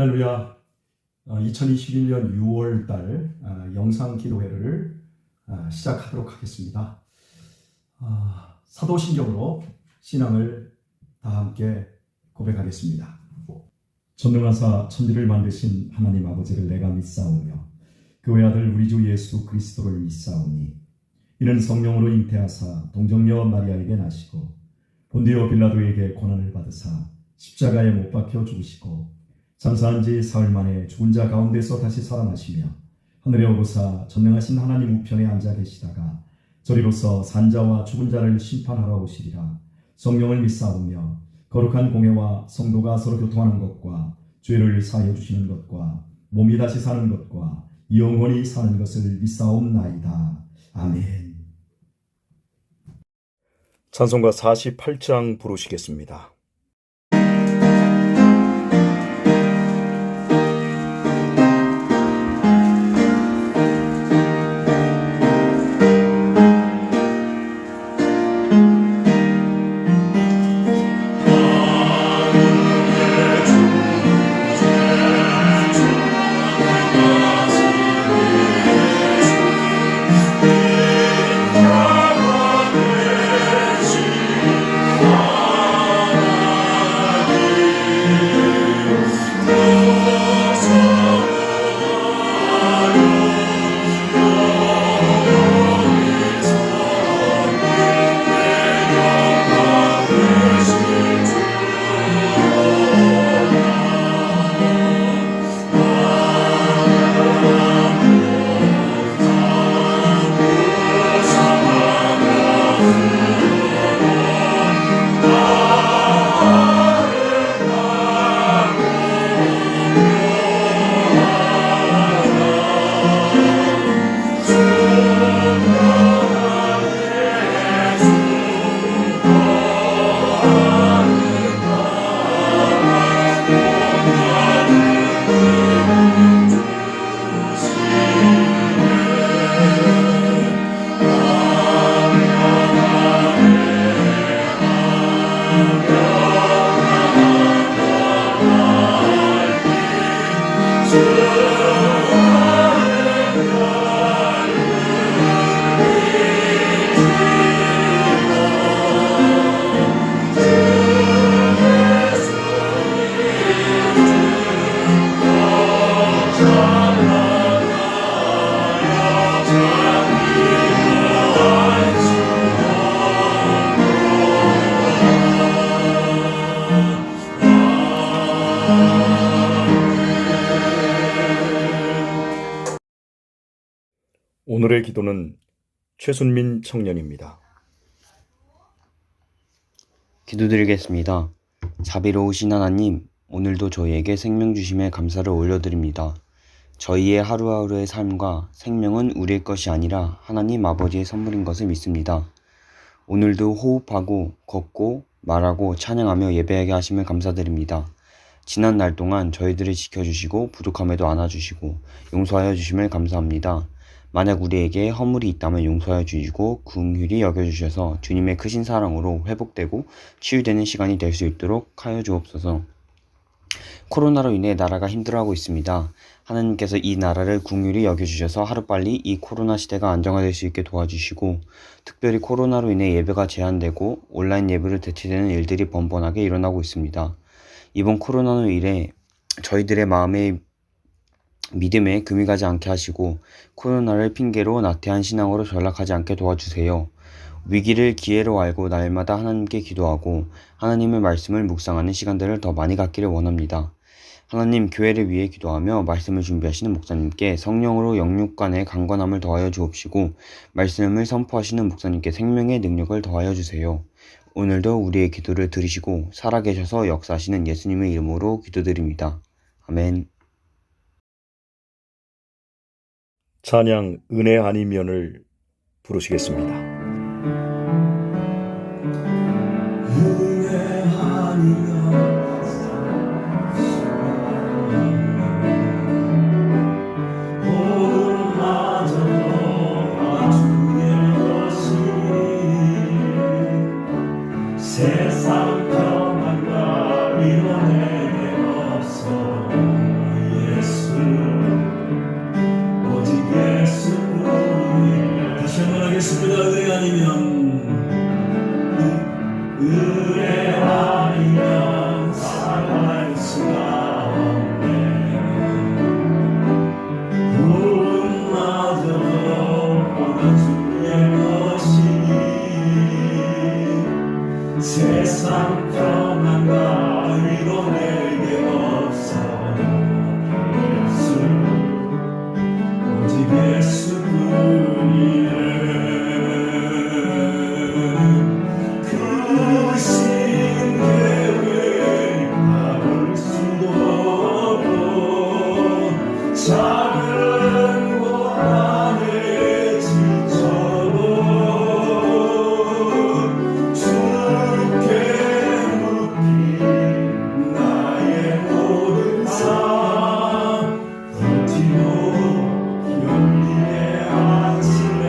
할렐루야. 2021년 6월 달 영상 기도회를 시작하도록 하겠습니다. 사도신경으로 신앙을 다 함께 고백하겠습니다. 전능하사 천지를 만드신 하나님 아버지를 내가 믿사오며 그 외아들 우리 주 예수 그리스도를 믿사오니 이는 성령으로 잉태하사 동정녀 마리아에게 나시고 본디오 빌라도에게 고난을 받으사 십자가에 못 박혀 죽으시고 장사한 지 사흘 만에 죽은 자 가운데서 다시 살아나시며 하늘에 오르사 전능하신 하나님 우편에 앉아 계시다가 저리로서 산자와 죽은 자를 심판하러 오시리라. 성령을 믿사오며 거룩한 공회와 성도가 서로 교통하는 것과 죄를 사하여 주시는 것과 몸이 다시 사는 것과 영원히 사는 것을 믿사옵나이다. 아멘. 찬송가 48장 부르시겠습니다. 오늘의 기도는 최순민 청년입니다. 기도드리겠습니다. 자비로우신 하나님, 오늘도 저희에게 생명 주심에 감사를 올려드립니다. 저희의 하루하루의 삶과 생명은 우리의 것이 아니라 하나님 아버지의 선물인 것을 믿습니다. 오늘도 호흡하고 걷고 말하고 찬양하며 예배하게 하심을 감사드립니다. 지난 날 동안 저희들을 지켜주시고 부족함에도 안아주시고 용서하여 주심을 감사합니다. 만약 우리에게 허물이 있다면 용서하여 주시고 긍휼히 여겨주셔서 주님의 크신 사랑으로 회복되고 치유되는 시간이 될 수 있도록 하여 주옵소서. 코로나로 인해 나라가 힘들어하고 있습니다. 하나님께서 이 나라를 긍휼히 여겨주셔서 하루빨리 이 코로나 시대가 안정화될 수 있게 도와주시고 특별히 코로나로 인해 예배가 제한되고 온라인 예배로 대체되는 일들이 번번하게 일어나고 있습니다. 이번 코로나로 인해 저희들의 마음의 믿음에 금이 가지 않게 하시고 코로나를 핑계로 나태한 신앙으로 전락하지 않게 도와주세요. 위기를 기회로 알고 날마다 하나님께 기도하고 하나님의 말씀을 묵상하는 시간들을 더 많이 갖기를 원합니다. 하나님, 교회를 위해 기도하며 말씀을 준비하시는 목사님께 성령으로 영육 간의 강건함을 더하여 주옵시고 말씀을 선포하시는 목사님께 생명의 능력을 더하여 주세요. 오늘도 우리의 기도를 들으시고 살아계셔서 역사하시는 예수님의 이름으로 기도드립니다. 아멘. 찬양 은혜 아니면을 부르시겠습니다. 은혜 아니면 세상 평안과 위로 내게 없어 작은 고난에 지쳐도 주께 묻기 나의 모든 삶 버티고 용기에 하시네.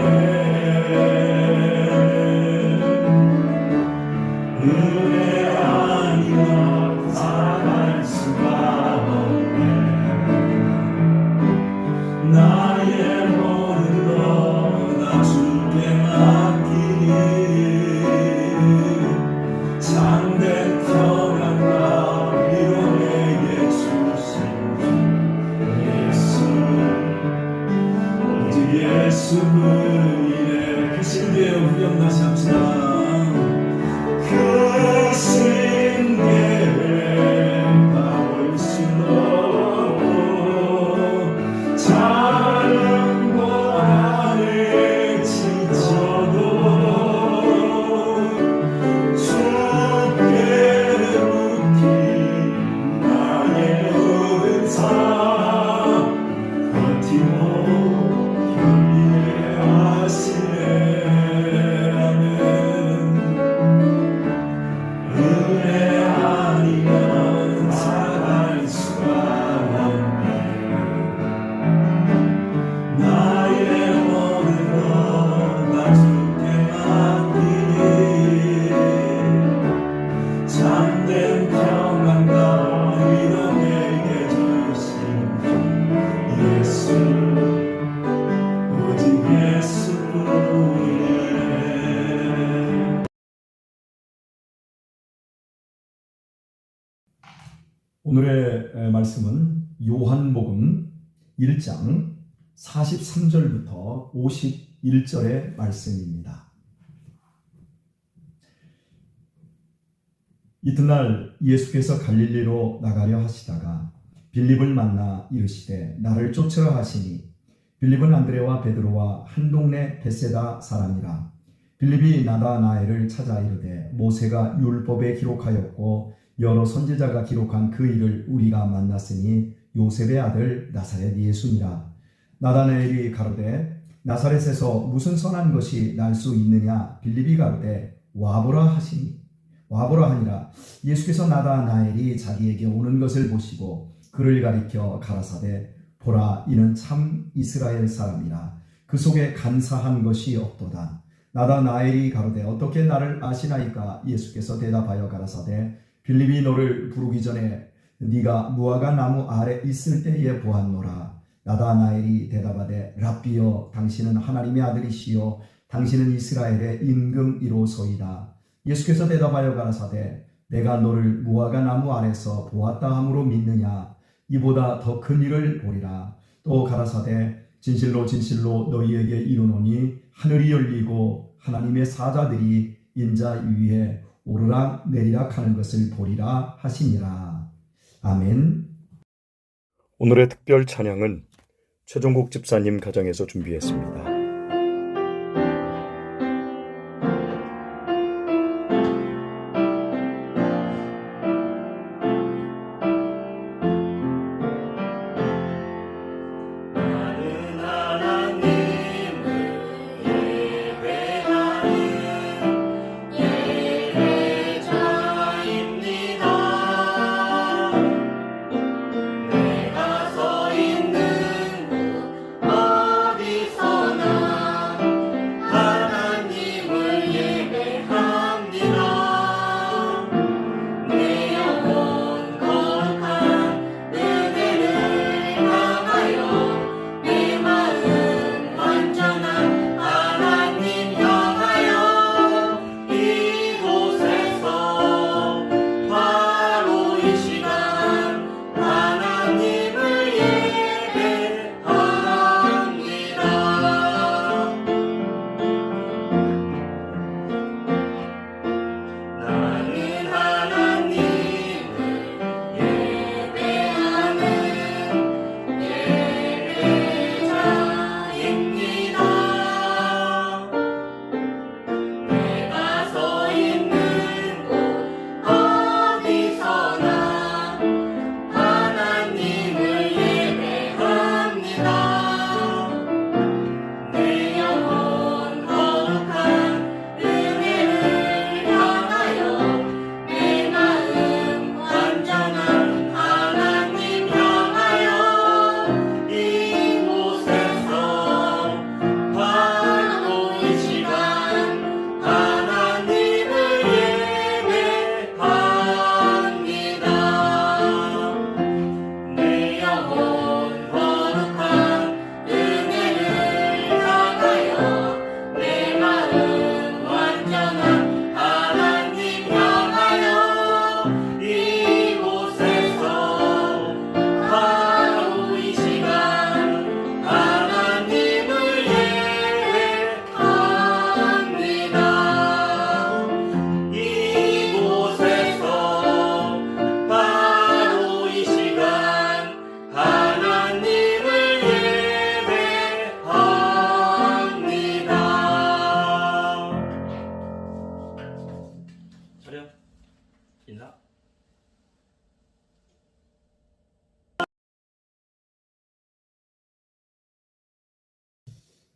은혜 아니면 살아갈 수가 없네. 나의 모든 것 나 주께 맡기니 참된 평안과 위로 내게 주신 예수, 오직 예수뿐이네. 그 신비의 우리 다시 합시다. 그 신계가 올수록 작은 고난에 지쳐도 주께 묻기 나의 모든 삶 버티고 견디게 하시네. 아멘. 은혜 아니면 살아갈 수가 없네. 나의 모든 것 나 주께 맡기니 참된 평안과 위로 내게 주신 예수, 오직 예수뿐이네. 오늘의 말씀은 요한복음 1장 43절부터 51절의 말씀입니다. 이튿날 예수께서 갈릴리로 나가려 하시다가 빌립을 만나 이르시되 나를 쫓으라 하시니 빌립은 안드레와 베드로와 한 동네 벳세다 사람이라. 빌립이 나다나엘을 찾아 이르되 모세가 율법에 기록하였고 여러 선지자가 기록한 그 일을 우리가 만났으니 요셉의 아들 나사렛 예수니라. 나다나엘이 가로되 나사렛에서 무슨 선한 것이 날 수 있느냐. 빌립이 가로되 와보라 하니라. 예수께서 나다나엘이 자기에게 오는 것을 보시고 그를 가리켜 가라사대 보라, 이는 참 이스라엘 사람이라. 그 속에 간사한 것이 없도다. 나다나엘이 가로되 어떻게 나를 아시나이까. 예수께서 대답하여 가라사대 빌립이 너를 부르기 전에 네가 무화과 나무 아래 있을 때에 보았노라. 나다나엘이 대답하되 랍비여, 당신은 하나님의 아들이시요 당신은 이스라엘의 임금이로소이다. 예수께서 대답하여 가라사대 내가 너를 무화과 나무 아래서 보았다 함으로 믿느냐. 이보다 더 큰 일을 보리라. 또 가라사대 진실로 진실로 너희에게 이르노니 하늘이 열리고 하나님의 사자들이 인자 위에 오르락 내리락 하는 것을 보리라 하시니라. 아멘. 오늘의 특별 찬양은 최종국 집사님 가정에서 준비했습니다. 내가 서 있는 곳 어디서나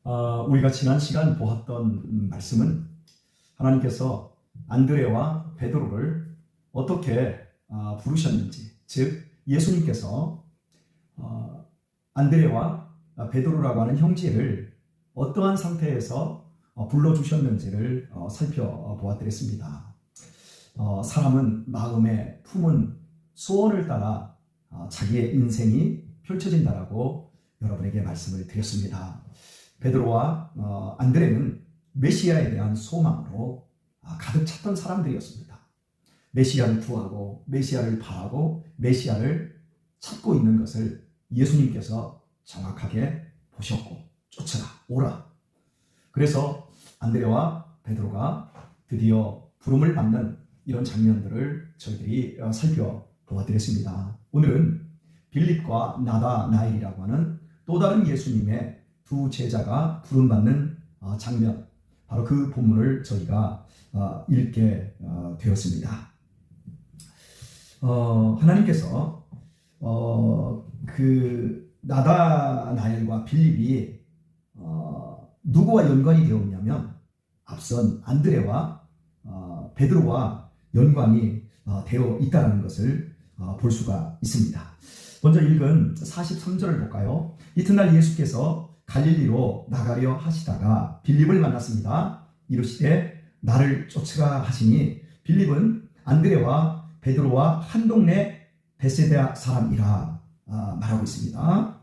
우리가 지난 시간 보았던 말씀은 하나님께서 안드레와 베드로를 어떻게 부르셨는지, 즉 예수님께서 안드레와 베드로라고 하는 형제를 어떠한 상태에서 불러주셨는지를 살펴보았더랬습니다. 사람은 마음에 품은 소원을 따라 자기의 인생이 펼쳐진다라고 여러분에게 말씀을 드렸습니다. 베드로와 안드레는 메시아에 대한 소망으로 가득 찼던 사람들이었습니다. 메시아를 구하고 메시아를 바라고 메시아를 찾고 있는 것을 예수님께서 정확하게 보셨고 쫓아라 오라. 그래서 안드레와 베드로가 드디어 부름을 받는 이런 장면들을 저희들이 살펴보았습니다. 오늘은 빌립과 나다나엘이라고 하는 또 다른 예수님의 두 제자가 부름받는 장면, 바로 그 본문을 저희가 읽게 되었습니다. 하나님께서 그 나다나엘과 빌립이 누구와 연관이 되었냐면 앞선 안드레와 베드로와 연관이 되어 있다는 것을 볼 수가 있습니다. 먼저 읽은 43절을 볼까요? 이튿날 예수께서 갈릴리로 나가려 하시다가 빌립을 만났습니다. 이르시되 나를 쫓으라 하시니 빌립은 안드레와 베드로와 한 동네 베세다 사람이라 말하고 있습니다.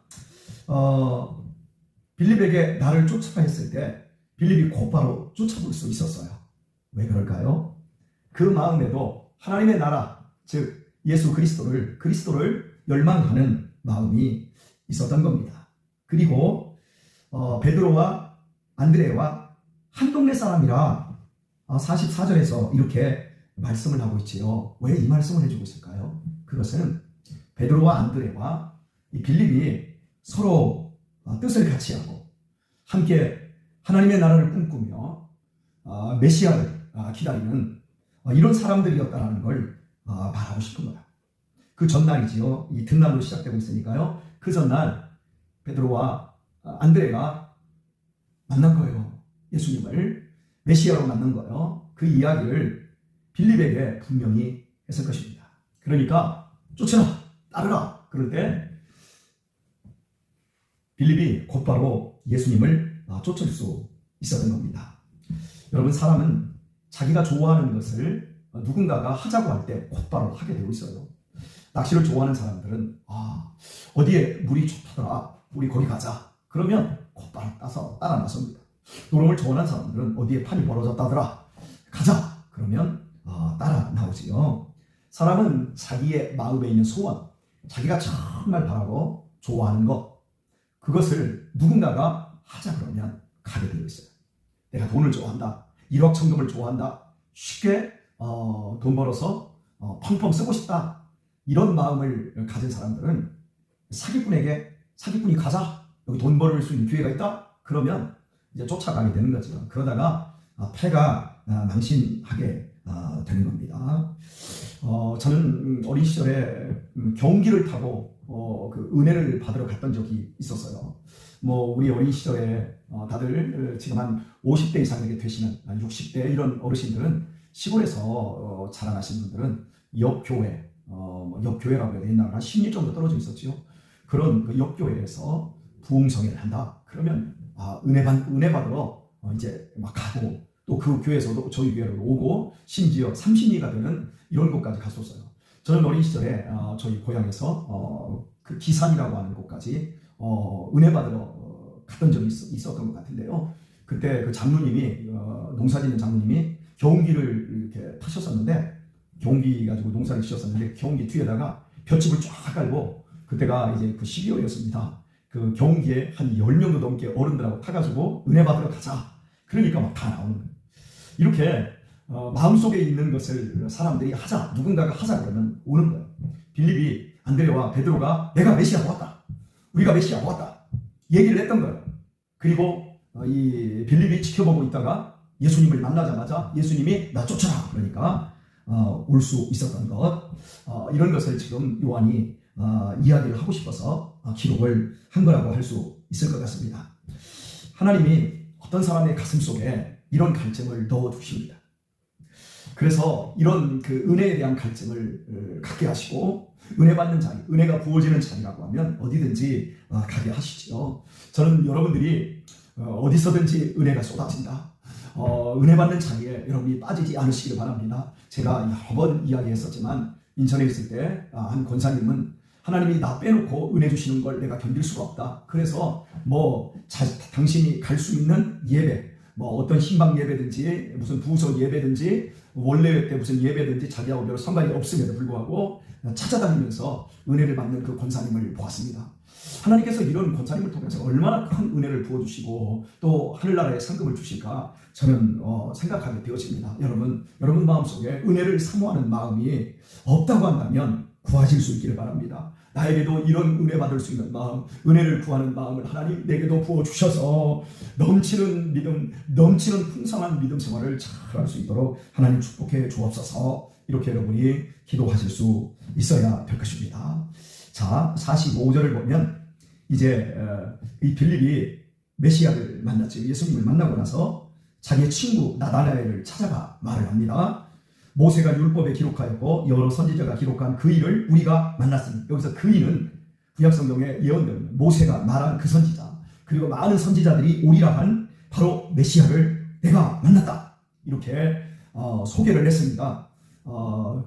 빌립에게 나를 쫓아라 했을 때 빌립이 곧바로 쫓아볼 수 있었어요. 왜 그럴까요? 그 마음에도 하나님의 나라, 즉 예수 그리스도를 열망하는 마음이 있었던 겁니다. 그리고 베드로와 안드레와 한 동네 사람이라 44절에서 이렇게 말씀을 하고 있지요. 왜 이 말씀을 해주고 있을까요? 그것은 베드로와 안드레와 이 빌립이 서로 뜻을 같이 하고 함께 하나님의 나라를 꿈꾸며 메시아를 기다리는 이런 사람들이었다는 걸 말하고 싶은 거예요. 그 전날이지요. 이튿날로 시작되고 있으니까요. 그 전날 베드로와 안드레가 만난 거예요. 예수님을 메시아로 만난 거예요. 그 이야기를 빌립에게 분명히 했을 것입니다. 그러니까 쫓아라, 따르라. 그럴 때 빌립이 곧바로 예수님을 쫓을 수 있었던 겁니다. 여러분, 사람은 자기가 좋아하는 것을 누군가가 하자고 할 때 곧바로 하게 되고 있어요. 낚시를 좋아하는 사람들은 어디에 물이 좋다더라, 우리 거기 가자. 그러면 곧바로 따라 나섭니다. 노름을 좋아하는 사람들은 어디에 판이 벌어졌다더라, 가자. 그러면 따라 나오지요. 사람은 자기의 마음에 있는 소원, 자기가 정말 바라고 좋아하는 것, 그것을 누군가가 하자 그러면 가게 되어 있어요. 내가 돈을 좋아한다, 1억 천금을 좋아한다, 쉽게 돈 벌어서 펑펑 쓰고 싶다, 이런 마음을 가진 사람들은 사기꾼이 가자, 여기 돈 벌을 수 있는 기회가 있다, 그러면 이제 쫓아가게 되는 거죠. 그러다가 패가 망신하게 되는 겁니다. 저는 어린 시절에 경기를 타고 그 은혜를 받으러 갔던 적이 있었어요. 우리 어린 시절에 다들 지금 한 50대 이상 되시는 60대 이런 어르신들은 시골에서 자라나신 분들은 옆교회, 옆교회라고 해야 되나, 한 10리 정도 떨어져 있었죠. 그런 그 옆교회에서 부흥성회를 한다. 그러면 은혜 받으러 이제 막 가고, 또 그 교회에서도 저희 교회로 오고, 심지어 30리가 되는 이런 곳까지 갔었어요. 저는 어린 시절에 저희 고향에서 그 기산이라고 하는 곳까지 은혜 받으러 갔던 적이 있었던 것 같은데요. 그때 그 장로님이, 농사짓는 장로님이 경운기를 이렇게 타셨었는데, 경운기 가지고 농사를 지셨었는데, 경운기 뒤에다가 볏짚을 쫙 깔고, 그때가 이제 그 12월이었습니다. 그 경운기에 한 10명도 넘게 어른들하고 타가지고 은혜 받으러 가자. 그러니까 막 다 나오는 거예요. 이렇게 마음속에 있는 것을 사람들이 하자, 누군가가 하자 그러면 오는 거예요. 빌립이, 안드레와 베드로가 내가 메시아가 왔다, 우리가 메시아가 왔다 얘기를 했던 거예요. 그리고 이 빌립이 지켜보고 있다가 예수님을 만나자마자 예수님이 나 쫓아라 그러니까 올 수 있었던 것, 이런 것을 지금 요한이 이야기를 하고 싶어서 기록을 한 거라고 할 수 있을 것 같습니다. 하나님이 어떤 사람의 가슴 속에 이런 갈증을 넣어두십니다. 그래서 이런 그 은혜에 대한 갈증을 갖게 하시고, 은혜 받는 자리, 은혜가 부어지는 자리라고 하면 어디든지 가게 하시죠. 저는 여러분들이 어디서든지 은혜가 쏟아진다, 은혜 받는 자리에 여러분이 빠지지 않으시기를 바랍니다. 제가 여러 번 이야기했었지만, 인천에 있을 때 한 권사님은 하나님이 나 빼놓고 은혜 주시는 걸 내가 견딜 수가 없다. 그래서 당신이 갈 수 있는 예배, 어떤 신방 예배든지 무슨 부서 예배든지 원래 때 무슨 예배든지 자기하고 별로 상관이 없음에도 불구하고 찾아다니면서 은혜를 받는 그 권사님을 보았습니다. 하나님께서 이런 권사님을 통해서 얼마나 큰 은혜를 부어주시고 또 하늘나라에 상급을 주실까 저는 생각하게 되어집니다. 여러분 마음속에 은혜를 사모하는 마음이 없다고 한다면 구하실 수 있기를 바랍니다. 나에게도 이런 은혜 받을 수 있는 마음, 은혜를 구하는 마음을 하나님 내게도 부어주셔서 넘치는 믿음, 넘치는 풍성한 믿음 생활을 잘 할 수 있도록 하나님 축복해 주옵소서. 이렇게 여러분이 기도하실 수 있어야 될 것입니다. 자, 45절을 보면 이제 이 빌립이 메시아를 만났죠. 예수님을 만나고 나서 자기의 친구 나다나엘을 찾아가 말을 합니다. 모세가 율법에 기록하였고 여러 선지자가 기록한 그 일을 우리가 만났으니, 여기서 그 일은 구약성경의 예언들, 모세가 말한 그 선지자, 그리고 많은 선지자들이 오리라 한 바로 메시아를 내가 만났다, 이렇게 소개를 했습니다.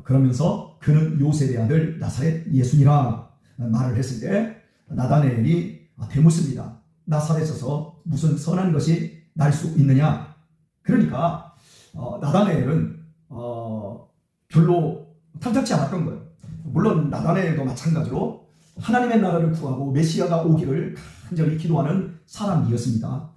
그러면서 그는 요셉의 아들 나사렛 예수니라 말을 했을 때 나다나엘이 대묻습니다. 나사렛에서 무슨 선한 것이 날 수 있느냐. 그러니까 나다나엘은 별로 탐탁지 않았던 거예요. 물론 나다나엘도 마찬가지로 하나님의 나라를 구하고 메시아가 오기를 간절히 기도하는 사람이었습니다.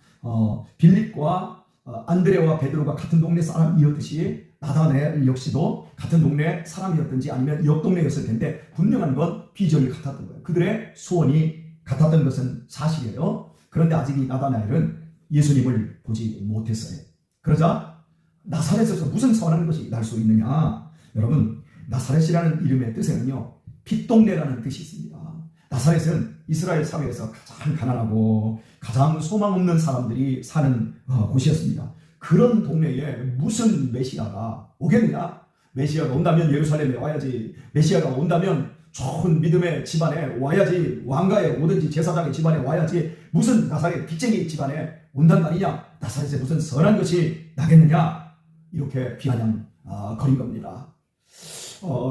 빌립과 안드레와 베드로가 같은 동네 사람이었듯이 나다나엘 역시도 같은 동네 사람이었든지 아니면 옆 동네였을 텐데 분명한 건 비전이 같았던 거예요. 그들의 소원이 같았던 것은 사실이에요. 그런데 아직 이 나다나엘은 예수님을 보지 못했어요. 그러자 나사렛에서 무슨 선한 것이 날 수 있느냐. 여러분, 나사렛이라는 이름의 뜻에는요, 핏동네라는 뜻이 있습니다. 나사렛은 이스라엘 사회에서 가장 가난하고 가장 소망 없는 사람들이 사는 곳이었습니다. 그런 동네에 무슨 메시아가 오겠느냐? 메시아가 온다면 예루살렘에 와야지. 메시아가 온다면 좋은 믿음의 집안에 와야지. 왕가에 오든지 제사장의 집안에 와야지. 무슨 나사렛 빚쟁이 집안에 온단 말이냐? 나사렛에 무슨 선한 것이 나겠느냐? 이렇게 비아냥거린 겁니다.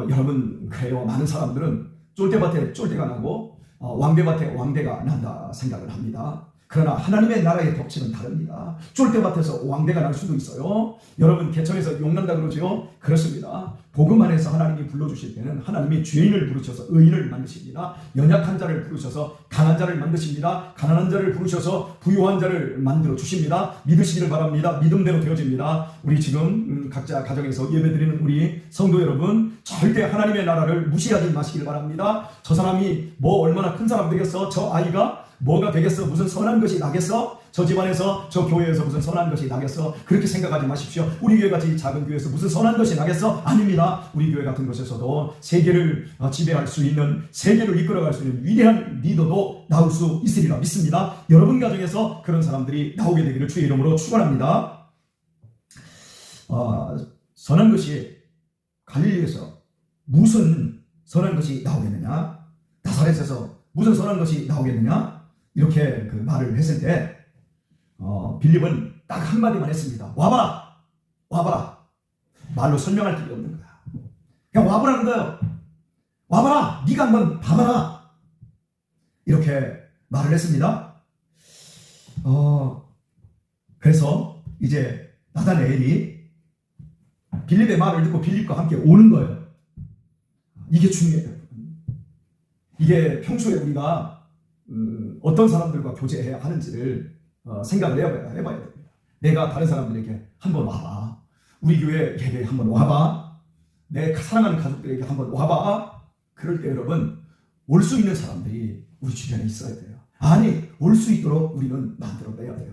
여러분, 그래요. 많은 사람들은 쫄대밭에 쫄대가 나고 왕대밭에 왕대가 난다 생각을 합니다. 그러나 하나님의 나라의 법칙은 다릅니다. 쫄대밭에서 왕대가 날 수도 있어요. 여러분, 개천에서 용난다 그러죠? 그렇습니다. 복음 안에서 하나님이 불러주실 때는 하나님이 죄인을 부르셔서 의인을 만드십니다. 연약한 자를 부르셔서 강한 자를 만드십니다. 가난한 자를 부르셔서 부유한 자를 만들어 주십니다. 믿으시기를 바랍니다. 믿음대로 되어집니다. 우리 지금 각자 가정에서 예배드리는 우리 성도 여러분, 절대 하나님의 나라를 무시하지 마시길 바랍니다. 저 사람이 얼마나 큰 사람 되겠어? 저 아이가 뭐가 되겠어? 무슨 선한 것이 나겠어? 저 집안에서, 저 교회에서 무슨 선한 것이 나겠어? 그렇게 생각하지 마십시오. 우리 교회 같이 작은 교회에서 무슨 선한 것이 나겠어? 아닙니다. 우리 교회 같은 곳에서도 세계를 지배할 수 있는, 세계를 이끌어갈 수 있는 위대한 리더도 나올 수 있으리라 믿습니다. 여러분 가정에서 그런 사람들이 나오게 되기를 주의 이름으로 축원합니다. 선한 것이 갈릴리에서 무슨 선한 것이 나오겠느냐? 나사렛에서 무슨 선한 것이 나오겠느냐? 이렇게 그 말을 했을 때 빌립은 딱 한마디만 했습니다. 와봐라! 와봐라! 말로 설명할 길이 없는 거야. 그냥 와보라는 거예요. 와봐라! 네가 한번 봐봐라! 이렇게 말을 했습니다. 그래서 이제 나다나엘이 빌립의 말을 듣고 빌립과 함께 오는 거예요. 이게 중요해요. 이게 평소에 우리가 어떤 사람들과 교제해야 하는지를 생각을 해봐야 됩니다. 내가 다른 사람들에게 한번 와봐. 우리 교회 예배에 한번 와봐. 내 사랑하는 가족들에게 한번 와봐. 그럴 때 여러분, 올 수 있는 사람들이 우리 주변에 있어야 돼요. 아니, 올 수 있도록 우리는 만들어내야 돼요.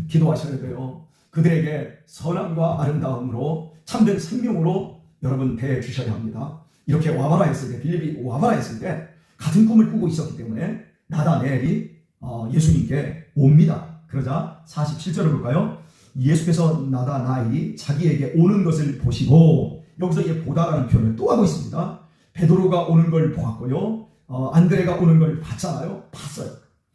기도하셔야 돼요. 그들에게 선함과 아름다움으로 참된 생명으로 여러분 대해주셔야 합니다. 이렇게 와봐라 했을 때, 빌립이 와봐라 했을 때 같은 꿈을 꾸고 있었기 때문에 나다나엘이 예수님께 옵니다. 그러자 47절을 볼까요? 예수께서 나다나엘이 자기에게 오는 것을 보시고, 여기서 이 보다라는 표현을 또 하고 있습니다. 베드로가 오는 걸 보았고요. 안드레가 오는 걸 봤잖아요. 봤어요.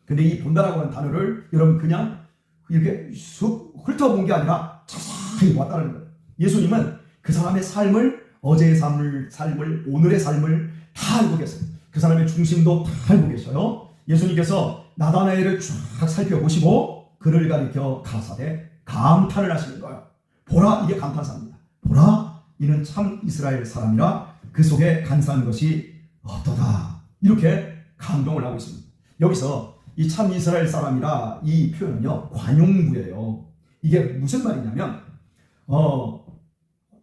근데 이 본다라고 하는 단어를 여러분 그냥 이렇게 쑥 훑어본 게 아니라 자세히 봤다는 거예요. 예수님은 그 사람의 삶을, 어제의 삶을, 오늘의 삶을 다 알고 계세요. 그 사람의 중심도 다 알고 계셔요. 예수님께서 나다나엘을 쫙 살펴보시고 그를 가리켜 가라사대 감탄을 하시는 거예요. 보라, 이게 감탄사입니다. 보라, 이는 참 이스라엘 사람이라 그 속에 간사한 것이 어떠다. 이렇게 감동을 하고 있습니다. 여기서 이 참 이스라엘 사람이라 이 표현은요, 관용구예요. 이게 무슨 말이냐면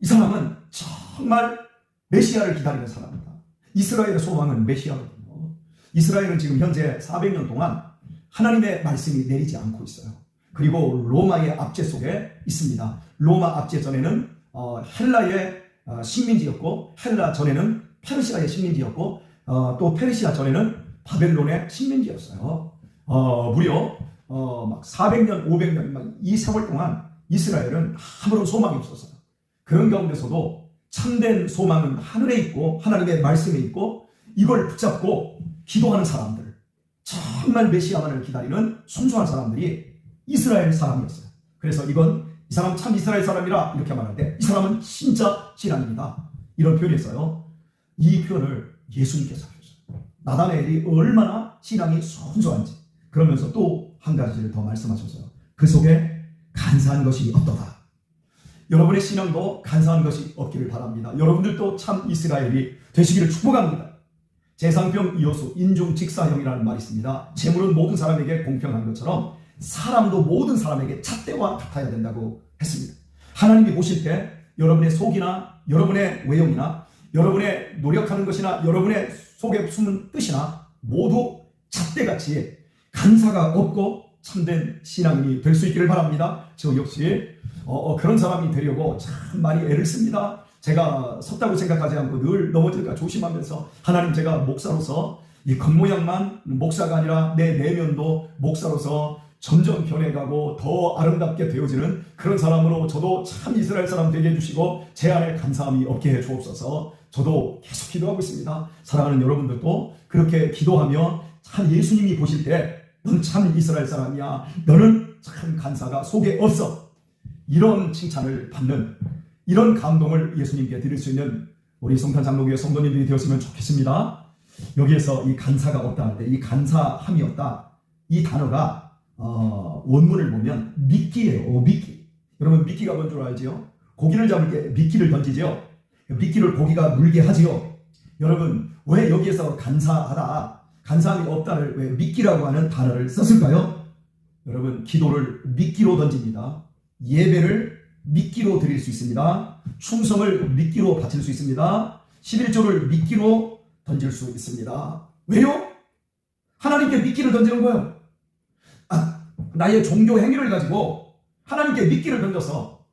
이 사람은 정말 메시아를 기다리는 사람이다. 이스라엘의 소망은 메시아거든요. 이스라엘은 지금 현재 400년 동안 하나님의 말씀이 내리지 않고 있어요. 그리고 로마의 압제 속에 있습니다. 로마 압제 전에는 헬라의 식민지였고, 헬라 전에는 페르시아의 식민지였고, 또 페르시아 전에는 바벨론의 식민지였어요. 무려 막 400년, 500년 막 이 세월 동안 이스라엘은 아무런 소망이 없었어요. 그런 가운데서도 참된 소망은 하늘에 있고 하나님의 말씀에 있고, 이걸 붙잡고 기도하는 사람들, 정말 메시아만을 기다리는 순수한 사람들이 이스라엘 사람이었어요. 그래서 이건 이 사람 참 이스라엘 사람이라 이렇게 말할 때 이 사람은 진짜 신앙입니다, 이런 표현이 있어요. 이 표현을 예수님께서 하셨어요. 나다나엘이 얼마나 신앙이 순수한지. 그러면서 또 한 가지를 더 말씀하셨어요. 그 속에 간사한 것이 없도다. 여러분의 신앙도 간사한 것이 없기를 바랍니다. 여러분들도 참 이스라엘이 되시기를 축복합니다. 재상평 이호수 인중직사형이라는 말이 있습니다. 재물은 모든 사람에게 공평한 것처럼 사람도 모든 사람에게 잣대와 같아야 된다고 했습니다. 하나님이 보실 때 여러분의 속이나 여러분의 외형이나 여러분의 노력하는 것이나 여러분의 속에 숨은 뜻이나 모두 잣대같이 간사가 없고 참된 신앙인이 될 수 있기를 바랍니다. 저 역시 그런 사람이 되려고 참 많이 애를 씁니다. 제가 섰다고 생각하지 않고 늘 넘어질까 조심하면서, 하나님, 제가 목사로서 이 겉모양만 목사가 아니라 내 내면도 목사로서 점점 변해가고 더 아름답게 되어지는 그런 사람으로 저도 참 이스라엘 사람 되게 해주시고 제 안에 간사함이 없게 해 주옵소서. 저도 계속 기도하고 있습니다. 사랑하는 여러분들도 그렇게 기도하며 참 예수님이 보실 때 넌 참 이스라엘 사람이야, 너는 참 간사가 속에 없어, 이런 칭찬을 받는, 이런 감동을 예수님께 드릴 수 있는 우리 성탄 장로교회 성도님들이 되었으면 좋겠습니다. 여기에서 이 간사가 없다 할 때 이 간사함이 없다, 이 단어가 원문을 보면 미끼예요. 미끼. 여러분, 미끼가 뭔 줄 알지요? 고기를 잡을 때 미끼를 던지죠. 미끼를 고기가 물게 하지요. 여러분, 왜 여기에서 간사하다, 간사함이 없다를 왜 미끼라고 하는 단어를 썼을까요? 여러분, 기도를 미끼로 던집니다. 예배를 미끼로 드릴 수 있습니다. 충성을 미끼로 바칠 수 있습니다. 11조를 미끼로 던질 수 있습니다. 왜요? 하나님께 미끼를 던지는 거예요. 나의 종교 행위를 가지고 하나님께 미끼를 던져서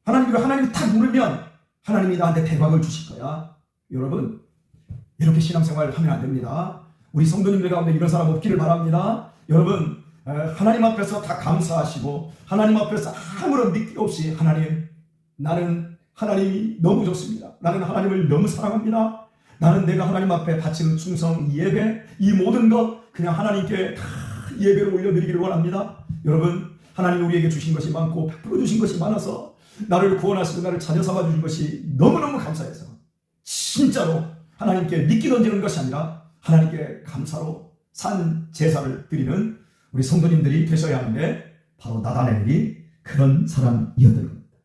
하나님이 탁 물으면 하나님이 나한테 대박을 주실 거야. 여러분, 이렇게 신앙생활 하면 안 됩니다. 우리 성도님들 가운데 이런 사람 없기를 바랍니다. 여러분, 하나님 앞에서 다 감사하시고 하나님 앞에서 아무런 미끼 없이, 하나님, 나는 하나님이 너무 좋습니다. 나는 하나님을 너무 사랑합니다. 나는 내가 하나님 앞에 바치는 충성, 예배, 이 모든 것 그냥 하나님께 다 예배로 올려드리기를 원합니다. 여러분, 하나님이 우리에게 주신 것이 많고 베풀어 주신 것이 많아서 나를 구원하시고 나를 자녀 삼아 주신 것이 너무너무 감사해서 진짜로 하나님께 미끼 던지는 것이 아니라 하나님께 감사로 산 제사를 드리는 우리 성도님들이 되셔야 하는데, 바로 나다나엘이 그런 사람이었던 겁니다.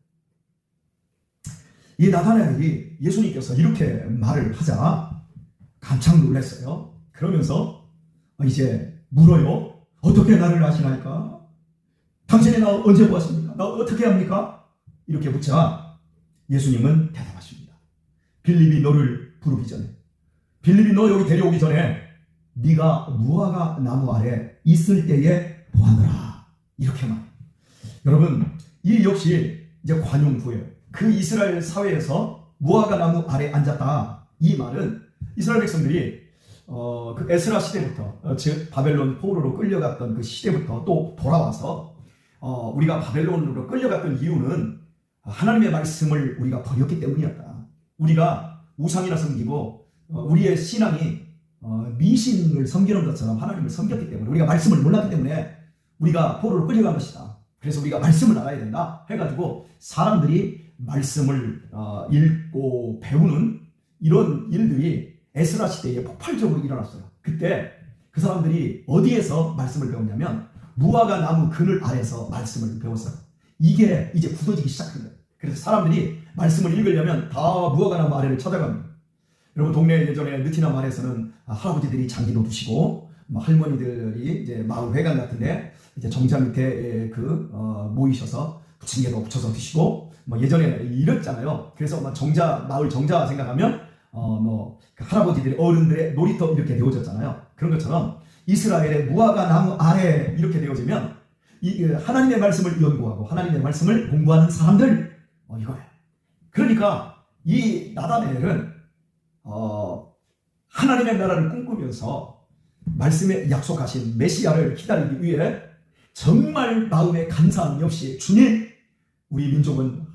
이 나다나엘이 예수님께서 이렇게 말을 하자 깜짝 놀랐어요. 그러면서 이제 물어요. 어떻게 나를 아시나이까? 당신이 나 언제 보았습니까? 나 어떻게 합니까? 이렇게 묻자 예수님은 대답하십니다. 빌립이 너를 부르기 전에, 빌립이 너 여기 데려오기 전에 네가 무화과 나무 아래 있을 때에 보았노라, 이렇게 말해요. 여러분, 이 역시 이제 관용구예요. 그 이스라엘 사회에서 무화과 나무 아래 앉았다, 이 말은 이스라엘 백성들이 그 에스라 시대부터 즉 바벨론 포로로 끌려갔던 그 시대부터 또 돌아와서 우리가 바벨론으로 끌려갔던 이유는 하나님의 말씀을 우리가 버렸기 때문이었다. 우리가 우상이나 섬기고 우리의 신앙이 미신을 섬기는 것처럼 하나님을 섬겼기 때문에, 우리가 말씀을 몰랐기 때문에 우리가 포로로 끌려간 것이다. 그래서 우리가 말씀을 알아야 된다 해가지고 사람들이 말씀을 읽고 배우는 이런 일들이 에스라 시대에 폭발적으로 일어났어요. 그때 그 사람들이 어디에서 말씀을 배웠냐면 무화과 나무 그늘 아래서 말씀을 배웠어요. 이게 이제 굳어지기 시작한 거예요. 그래서 사람들이 말씀을 읽으려면 다 무화과 나무 아래를 찾아갑니다. 여러분 동네 예전에 느티나 마을에서는 할아버지들이 장기도 두시고 할머니들이 이제 마을 회관 같은데 이제 정자 밑에 모이셔서 부침개도 붙여서 드시고 예전에 이랬잖아요. 그래서 마을 정자 생각하면 그 할아버지들이 어른들의 놀이터 이렇게 되어졌잖아요. 그런 것처럼 이스라엘의 무화과 나무 아래 이렇게 되어지면 하나님의 말씀을 연구하고 하나님의 말씀을 공부하는 사람들 이거예요. 그러니까 이 나다나엘은 하나님의 나라를 꿈꾸면서 말씀에 약속하신 메시아를 기다리기 위해 정말 마음에 간사함이 없이 주님, 우리 민족은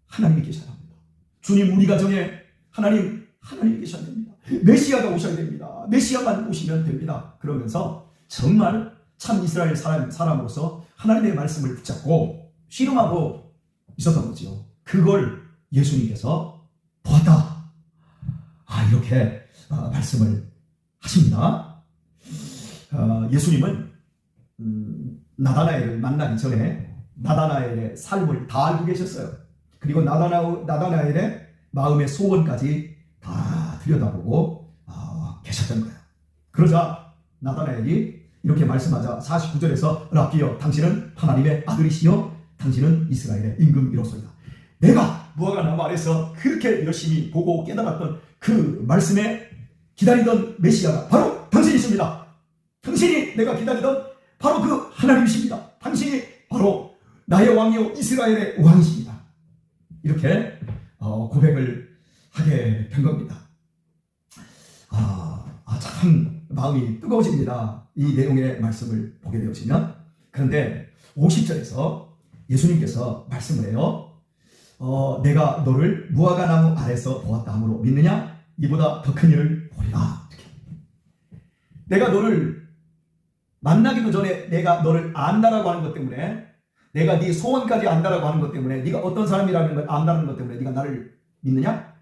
하나님이 계셔야 합니다. 주님, 우리 가정에 하나님이 계셔야 됩니다. 메시아가 오셔야 됩니다. 메시아만 오시면 됩니다. 그러면서 정말 참 이스라엘 사람으로서 하나님의 말씀을 붙잡고 씨름하고 있었던 거죠. 그걸 예수님께서 보았다. 이렇게 말씀을 하십니다. 예수님은 나다나엘을 만나기 전에 나다나엘의 삶을 다 알고 계셨어요. 그리고 나다나엘의 마음의 소원까지 다 들여다보고 계셨던 거예요. 그러자 나다나엘이 이렇게 말씀하자 49절에서 랍비여, 당신은 하나님의 아들이시여 당신은 이스라엘의 임금이로소이다. 내가 무화과 나무 아래서 그렇게 열심히 보고 깨달았던 그 말씀에 기다리던 메시아가 바로 당신이십니다. 당신이 내가 기다리던 바로 그 하나님이십니다. 당신이 바로 나의 왕이요 이스라엘의 왕이십니다. 이렇게 고백을 하게 된 겁니다. 참 마음이 뜨거워집니다. 이 내용의 말씀을 보게 되어지면. 그런데 50절에서 예수님께서 말씀을 해요. 내가 너를 무화과 나무 아래서 보았다 함으로 믿느냐? 이보다 더 큰 일을 보리라. 내가 너를 만나기도 전에 내가 너를 안다라고 하는 것 때문에, 내가 네 소원까지 안다라고 하는 것 때문에, 네가 어떤 사람이라는 걸 안다는 것 때문에 네가 나를 믿느냐?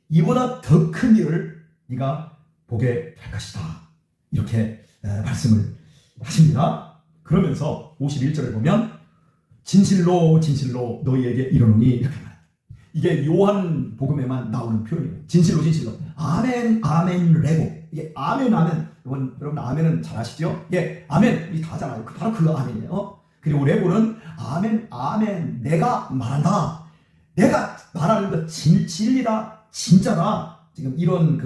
이보다 더 큰 일을 네가 보게 될 것이다. 이렇게 말씀을 하십니다. 그러면서 51절을 보면 진실로 진실로 너희에게 이르노니 이렇게 말합니다. 이게 요한 복음에만 나오는 표현이에요. 진실로 진실로. 아멘 아멘 레고. 이게 아멘 아멘. 여러분 아멘은 잘 아시죠? 예, 아멘 이 다잖아요. 바로 그 아멘이에요. 그리고 레고는 아멘 아멘 내가 말한다. 내가 말하는 것 진리다 진짜다. 지금 이런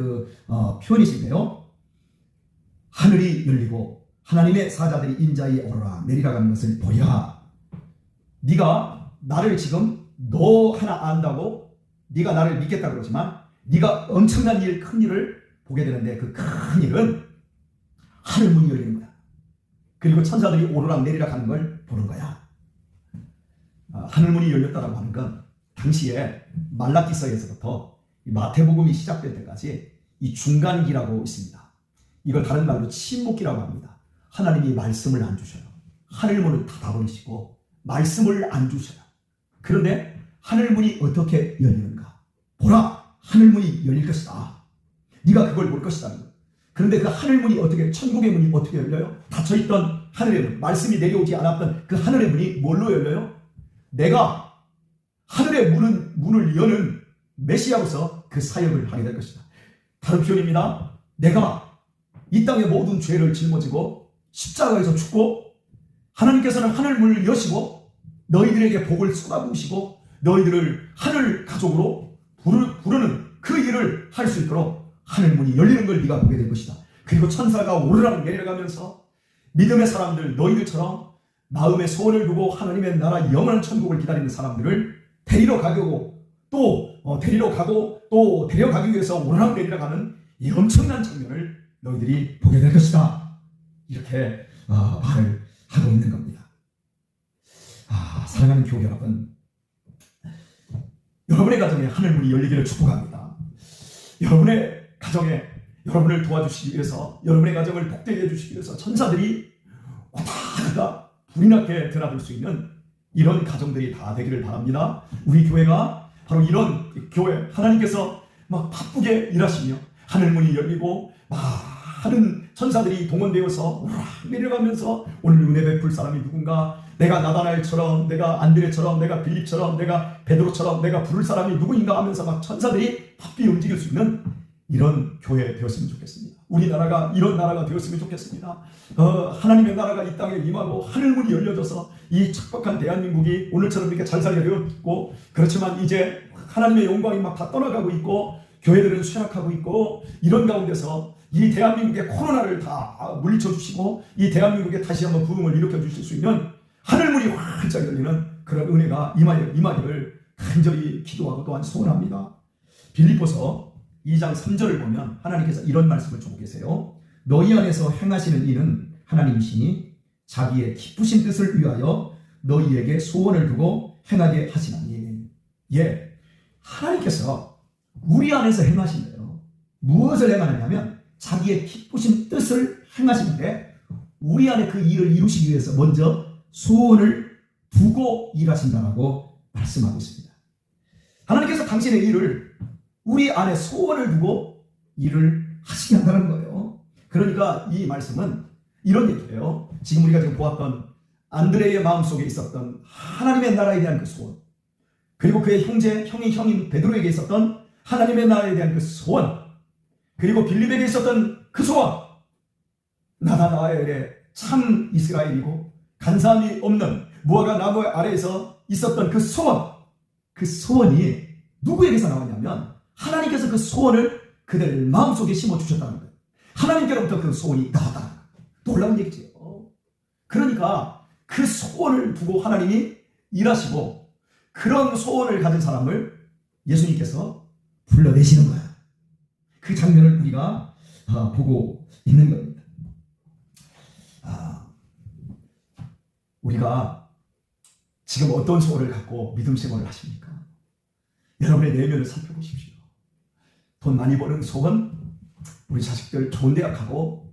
표현이신데요. 하늘이 열리고 하나님의 사자들이 인자히 오르락 내리락하는 것을 보리라. 네가 나를 지금 너 하나 안다고 네가 나를 믿겠다 그러지만 네가 엄청난 일, 큰 일을 보게 되는데 그 큰 일은 하늘 문이 열리는 거야. 그리고 천사들이 오르락 내리락 하는 걸 보는 거야. 하늘 문이 열렸다라고 하는 건 당시에 말라기서에서부터 마태복음이 시작될 때까지 이 중간기라고 있습니다. 이걸 다른 말로 침묵기라고 합니다. 하나님이 말씀을 안 주셔요. 하늘문을 닫아버리시고 말씀을 안 주셔요. 그런데 하늘문이 어떻게 열리는가? 보라, 하늘문이 열릴 것이다. 네가 그걸 볼 것이다. 그런데 그 하늘문이 어떻게, 천국의 문이 어떻게 열려요? 닫혀있던 하늘의 문, 말씀이 내려오지 않았던 그 하늘의 문이 뭘로 열려요? 내가 하늘의 문을 여는 메시아로서 그 사역을 하게 될 것이다. 다른 표현입니다. 내가 이 땅의 모든 죄를 짊어지고 십자가에서 죽고 하나님께서는 하늘 문을 여시고 너희들에게 복을 쏟아부으시고 너희들을 하늘 가족으로 부르는 그 일을 할 수 있도록 하늘 문이 열리는 걸 네가 보게 될 것이다. 그리고 천사가 오르락 내려가면서 믿음의 사람들, 너희들처럼 마음의 소원을 두고 하나님의 나라 영원한 천국을 기다리는 사람들을 데리러 가고 또 데려가기 위해서 오르락 내리락 하는 이 엄청난 장면을 너희들이 보게 될 것이다. 이렇게 말을 하고 있는 겁니다. 사랑하는 교회 여러분, 여러분의 가정에 하늘문이 열리기를 축복합니다. 여러분의 가정에 여러분을 도와주시기 위해서, 여러분의 가정을 복되게 해주시기 위해서 천사들이 왔다 불이 나게 드나들 수 있는 이런 가정들이 다 되기를 바랍니다. 우리 교회가 바로 이런 교회, 하나님께서 막 바쁘게 일하시며 하늘문이 열리고 많은 천사들이 동원되어서 내려가면서 오늘 은혜 베풀 사람이 누군가, 내가 나다나엘처럼, 내가 안드레처럼, 내가 빌립처럼, 내가 베드로처럼 내가 부를 사람이 누구인가 하면서 막 천사들이 바삐 움직일 수 있는 이런 교회 되었으면 좋겠습니다. 우리나라가 이런 나라가 되었으면 좋겠습니다. 하나님의 나라가 이 땅에 임하고 하늘문이 열려져서 이 척박한 대한민국이 오늘처럼 이렇게 잘 살게 되었고, 그렇지만 이제 하나님의 영광이 막 다 떠나가고 있고 교회들은 쇠락하고 있고, 이런 가운데서 이 대한민국의 코로나를 다 물리쳐 주시고 이 대한민국에 다시 한번 부흥을 일으켜 주실 수 있는 하늘문이 활짝 열리는 그런 은혜가 임하기를 간절히 기도하고 또한 소원합니다. 빌립보서 2장 3절을 보면 하나님께서 이런 말씀을 주고 계세요. 너희 안에서 행하시는 일은 하나님이시니 자기의 기쁘신 뜻을 위하여 너희에게 소원을 두고 행하게 하시나니. 하나님께서 우리 안에서 행하신대요. 무엇을 행하느냐면 자기의 기쁘신 뜻을 행하시는데, 우리 안에 그 일을 이루시기 위해서 먼저 소원을 두고 일하신다라고 말씀하고 있습니다. 하나님께서 당신의 일을 우리 안에 소원을 두고 일을 하시게 한다는 거예요. 그러니까 이 말씀은 이런 얘기예요. 지금 우리가 지금 보았던 안드레의 마음속에 있었던 하나님의 나라에 대한 그 소원, 그리고 그의 형인 베드로에게 있었던 하나님의 나라에 대한 그 소원, 그리고 빌립에게 있었던 그 소원, 나다나엘의 참 이스라엘이고 간사함이 없는 무화과 나무 아래에서 있었던 그 소원, 그 소원이 누구에게서 나왔냐면 하나님께서 그 소원을 그들 마음속에 심어주셨다는 거예요. 하나님께로부터 그 소원이 나왔다는 거예요. 놀라운 얘기죠. 그러니까 그 소원을 두고 하나님이 일하시고, 그런 소원을 가진 사람을 예수님께서 불러내시는 거예요. 그 장면을 우리가 보고 있는 겁니다. 우리가 지금 어떤 소원을 갖고 믿음 생활을 하십니까? 여러분의 내면을 살펴보십시오. 돈 많이 버는 소원, 우리 자식들 좋은 대학 가고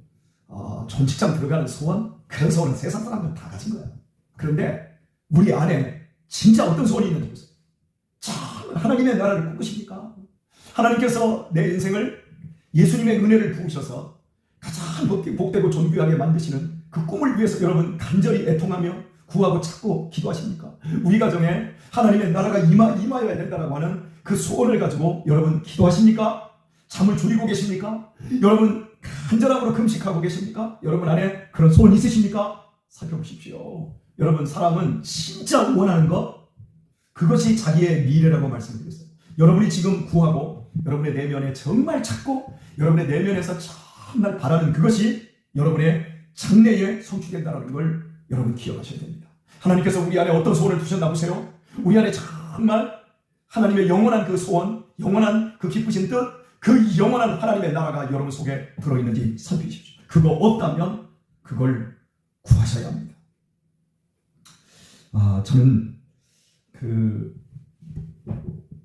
좋은 직장 들어가는 소원, 그런 소원은 세상 사람들 다 가진 거야. 그런데 우리 안에 진짜 어떤 소원이 있는지 보세요. 참 하나님의 나라를 꿈꾸십니까? 하나님께서 내 인생을 예수님의 은혜를 부으셔서 가장 복되고 존귀하게 만드시는 그 꿈을 위해서 여러분 간절히 애통하며 구하고 찾고 기도하십니까? 우리 가정에 하나님의 나라가 임하여야 된다라고 하는 그 소원을 가지고 여러분 기도하십니까? 잠을 줄이고 계십니까? 여러분 간절함으로 금식하고 계십니까? 여러분 안에 그런 소원 있으십니까? 살펴보십시오. 여러분, 사람은 진짜 원하는 것, 그것이 자기의 미래라고 말씀드렸어요. 여러분이 지금 구하고 여러분의 내면에 정말 찾고 여러분의 내면에서 정말 바라는 그것이 여러분의 장래에 성취된다는 걸 여러분 기억하셔야 됩니다. 하나님께서 우리 안에 어떤 소원을 두셨나 보세요. 우리 안에 정말 하나님의 영원한 그 소원, 영원한 그 기쁘신 뜻, 그 영원한 하나님의 나라가 여러분 속에 들어있는지 살피십시오. 그거 없다면 그걸 구하셔야 합니다. 저는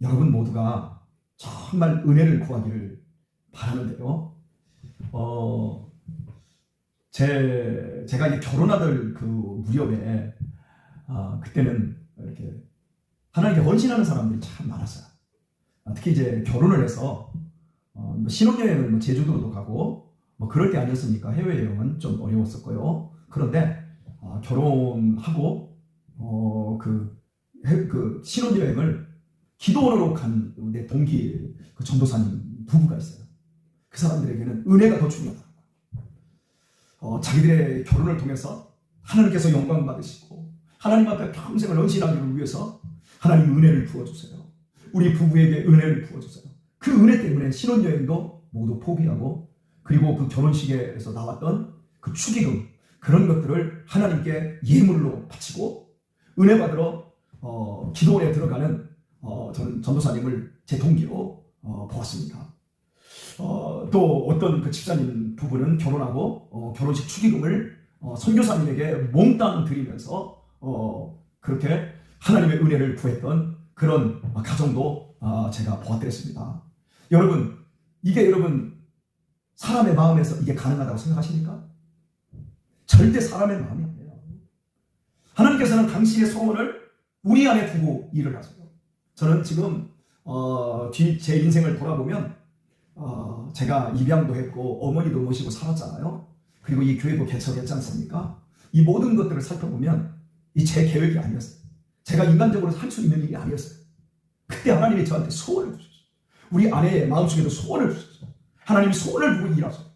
여러분 모두가 정말 은혜를 구하기를 바라는데요. 제가 이제 결혼하던 그 무렵에 그때는 이렇게 하나님께 헌신하는 사람들이 참 많았어요. 특히 이제 결혼을 해서 신혼여행을 제주도도 가고 그럴 때 아니었습니까? 해외여행은 좀 어려웠었고요. 그런데 결혼하고 그 신혼여행을 기도원으로 간 내 동기 그 전도사님 부부가 있어요. 그 사람들에게는 은혜가 더 중요하다. 자기들의 결혼을 통해서 하나님께서 영광 받으시고 하나님 앞에 평생을 헌신하기를 위해서 하나님 은혜를 부어주세요. 우리 부부에게 은혜를 부어주세요. 그 은혜 때문에 신혼여행도 모두 포기하고, 그리고 그 결혼식에서 나왔던 그 축의금, 그런 것들을 하나님께 예물로 바치고 은혜 받으러 기도원에 들어가는 저는 전도사님을 제 동기로 보았습니다. 또 어떤 그 집사님 부부는 결혼하고 결혼식 축의금을 선교사님에게 몽땅 드리면서 그렇게 하나님의 은혜를 구했던 그런 가정도 제가 보았더랬습니다. 여러분, 이게 여러분 사람의 마음에서 이게 가능하다고 생각하십니까? 절대 사람의 마음이 아니에요. 하나님께서는 당신의 소원을 우리 안에 두고 일을 하세요. 저는 지금 제 인생을 돌아보면 제가 입양도 했고 어머니도 모시고 살았잖아요. 그리고 이 교회도 개척했지 않습니까? 이 모든 것들을 살펴보면 이 제 계획이 아니었어요. 제가 인간적으로 할 수 있는 일이 아니었어요. 그때 하나님이 저한테 소원을 주셨어요. 우리 아내의 마음속에도 소원을 주셨어요. 하나님이 소원을 두고 일하셔요.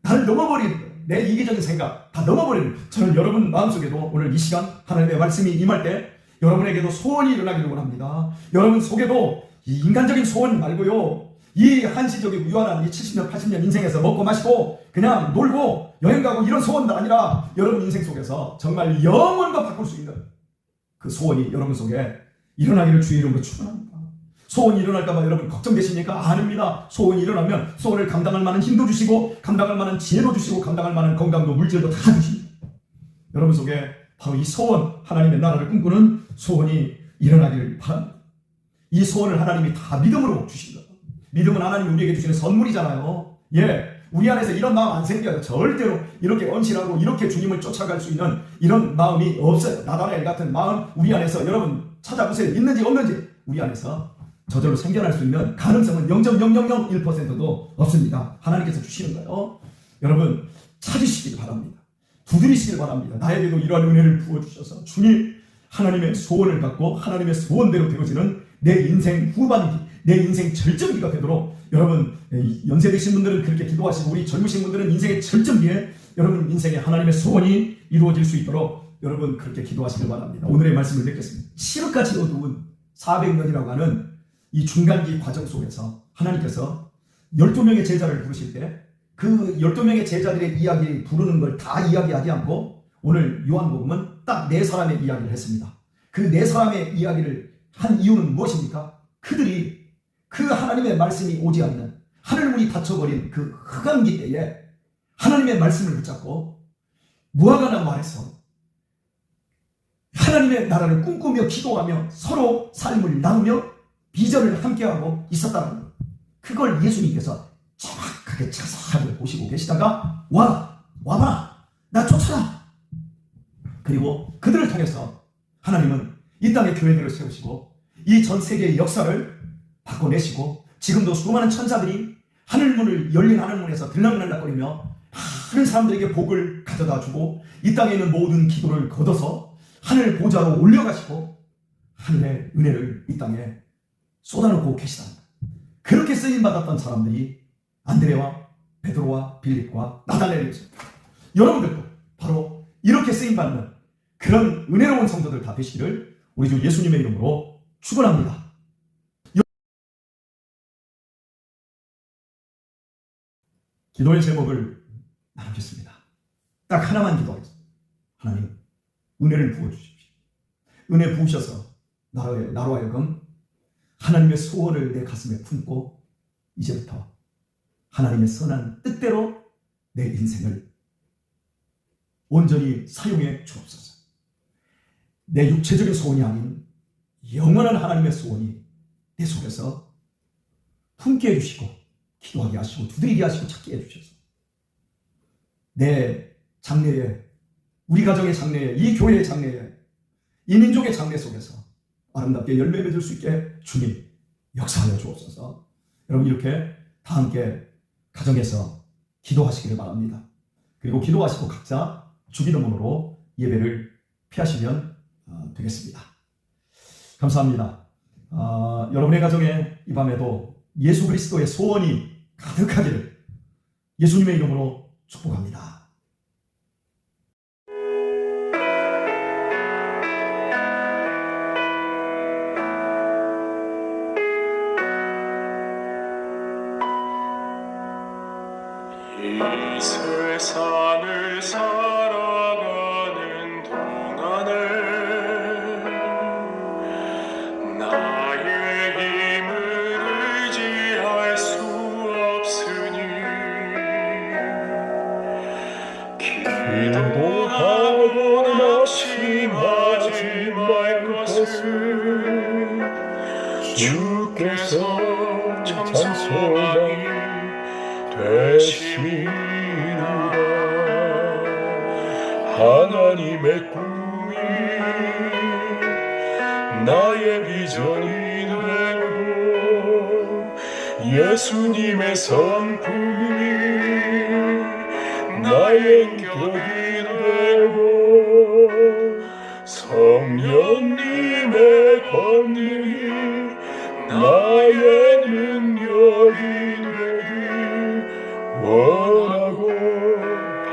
나를 넘어버리는 거예요. 내 이기적인 생각 다 넘어버리는 거예요. 저는 여러분 마음속에도 오늘 이 시간 하나님의 말씀이 임할 때 여러분에게도 소원이 일어나기를 원합니다. 여러분 속에도 이 인간적인 소원 말고요, 이 한시적이고 유한한 이 70년 80년 인생에서 먹고 마시고 그냥 놀고 여행 가고 이런 소원도 아니라 여러분 인생 속에서 정말 영원과 바꿀 수 있는 그 소원이 여러분 속에 일어나기를 주의 이름으로 축원합니다. 소원이 일어날까봐 여러분 걱정되십니까? 아닙니다. 소원이 일어나면 소원을 감당할 만한 힘도 주시고 감당할 만한 지혜도 주시고 감당할 만한 건강도 물질도 다 주십니다. 여러분 속에 바로 이 소원, 하나님의 나라를 꿈꾸는 소원이 일어나기를 바랍니다. 이 소원을 하나님이 다 믿음으로 주십니다. 믿음은 하나님이 우리에게 주시는 선물이잖아요. 우리 안에서 이런 마음 안 생겨요. 절대로 이렇게 언실하고 이렇게 주님을 쫓아갈 수 있는 이런 마음이 없어요. 나다나엘 같은 마음 우리 안에서 여러분 찾아보세요. 있는지 없는지 우리 안에서 저절로 생겨날 수 있는 가능성은 0.0001%도 없습니다. 하나님께서 주시는 거예요. 여러분 찾으시길 바랍니다. 두드리시길 바랍니다. 나에게도 이러한 은혜를 부어주셔서 주님, 하나님의 소원을 갖고 하나님의 소원대로 되어지는 내 인생 후반기, 내 인생 절정기가 되도록 여러분 연세 드신 분들은 그렇게 기도하시고 우리 젊으신 분들은 인생의 절정기에 여러분 인생에 하나님의 소원이 이루어질 수 있도록 여러분 그렇게 기도하시길 바랍니다. 오늘의 말씀을 맺겠습니다. 칠흑같이 어두운 400년이라고 하는 이 중간기 과정 속에서 하나님께서 12명의 제자를 부르실 때 그 12명의 제자들의 이야기 부르는 걸 다 이야기하지 않고 오늘 요한복음은 딱 4사람의 이야기를 했습니다. 그 4사람의 이야기를 한 이유는 무엇입니까? 그들이 그 하나님의 말씀이 오지 않는 하늘문이 닫혀버린 그 흑암기 때에 하나님의 말씀을 붙잡고 무화과나무 아래서 하나님의 나라를 꿈꾸며 기도하며 서로 삶을 나누며 비전을 함께하고 있었다는 거예요. 그걸 예수님께서 정확하게 자세하게 보시고 계시다가 와봐라, 나 쫓아라. 그리고 그들을 통해서 하나님은 이 땅의 교회들을 세우시고 이 전 세계의 역사를 바꿔내시고 지금도 수많은 천사들이 하늘문을 열린 하늘문에서 들락날락거리며 많은 사람들에게 복을 가져다 주고 이 땅에 있는 모든 기도를 걷어서 하늘 보좌로 올려가시고 하늘의 은혜를 이 땅에 쏟아놓고 계시다. 그렇게 쓰임받았던 사람들이 안드레와 베드로와 빌립과 나다나엘이었습니다. 여러분들도 바로 이렇게 쓰임받는 그런 은혜로운 성도들 다 되시기를 우리 주 예수님의 이름으로 축원합니다. 기도의 제목을 나누겠습니다. 딱 하나만 기도하겠습니다. 하나님, 은혜를 부어주십시오. 은혜 부으셔서 나로 하여금 하나님의 소원을 내 가슴에 품고 이제부터 하나님의 선한 뜻대로 내 인생을 온전히 사용해 주옵소서. 내 육체적인 소원이 아닌 영원한 하나님의 소원이 내 속에서 품게 해주시고 기도하게 하시고 두드리게 하시고 찾게 해주셔서 내 장래에, 우리 가정의 장래에, 이 교회의 장래에, 이 민족의 장래 속에서 아름답게 열매 맺을 수 있게 주님 역사하여 주옵소서. 여러분 이렇게 다 함께 가정에서 기도하시기를 바랍니다. 그리고 기도하시고 각자 주기도문으로 예배를 피하시면 되겠습니다. 감사합니다. 여러분의 가정에 이 밤에도 예수 그리스도의 소원이 가득하기를 예수님의 이름으로 축복합니다. 이 세상을 살아가는 동안에 나의 힘을 의지할 수 없을 하나님의 꿈이 나의 비전이 되고 예수님의 성품이 나의 인격이 되고 성령님의 권능이 나의 능력이 되길 원하고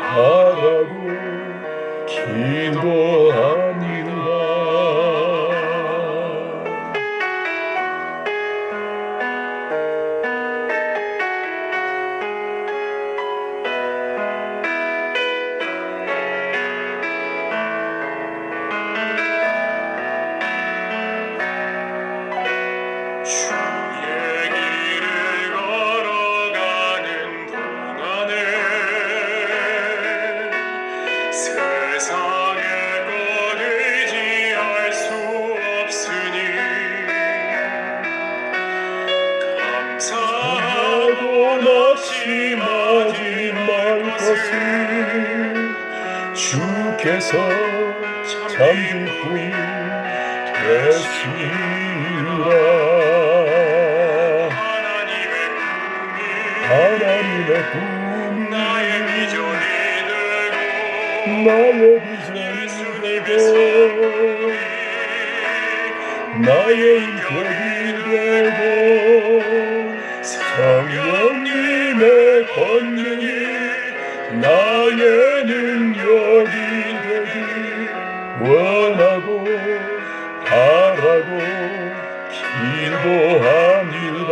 바라고 기도합니다. 주의 길을 걸어가는 동안에 세상의 것 의지할 수 없으니 감사하고 낙심하지 말 것을 주께서 참 기쁨이 되시리라. 하나님의 꿈이 나의 비전이 되고 나의 인격이 되고 성령님의 권능이 나의 능력이 되길 원하고 바라고 기도합니다.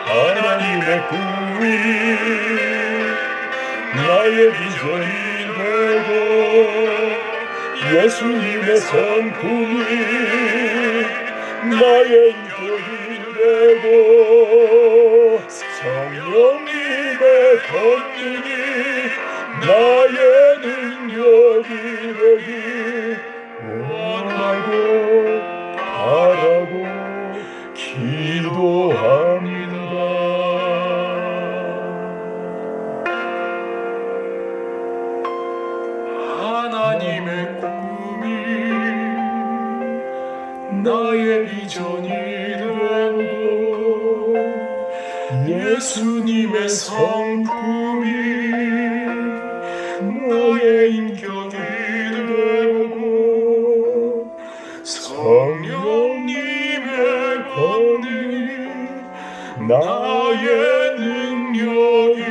하나님의 꿈이 나의 비전이 되고 예수님의 성품이 나의 인격이 되고 성령님의 권능이 나의 능력이 되길 원하고 바라고 기도합니다. 하나님의 꿈이 나의 비전이 되고 예수님의 성품이 나의 인격이 되고 성령님의 권능이 나의 능력이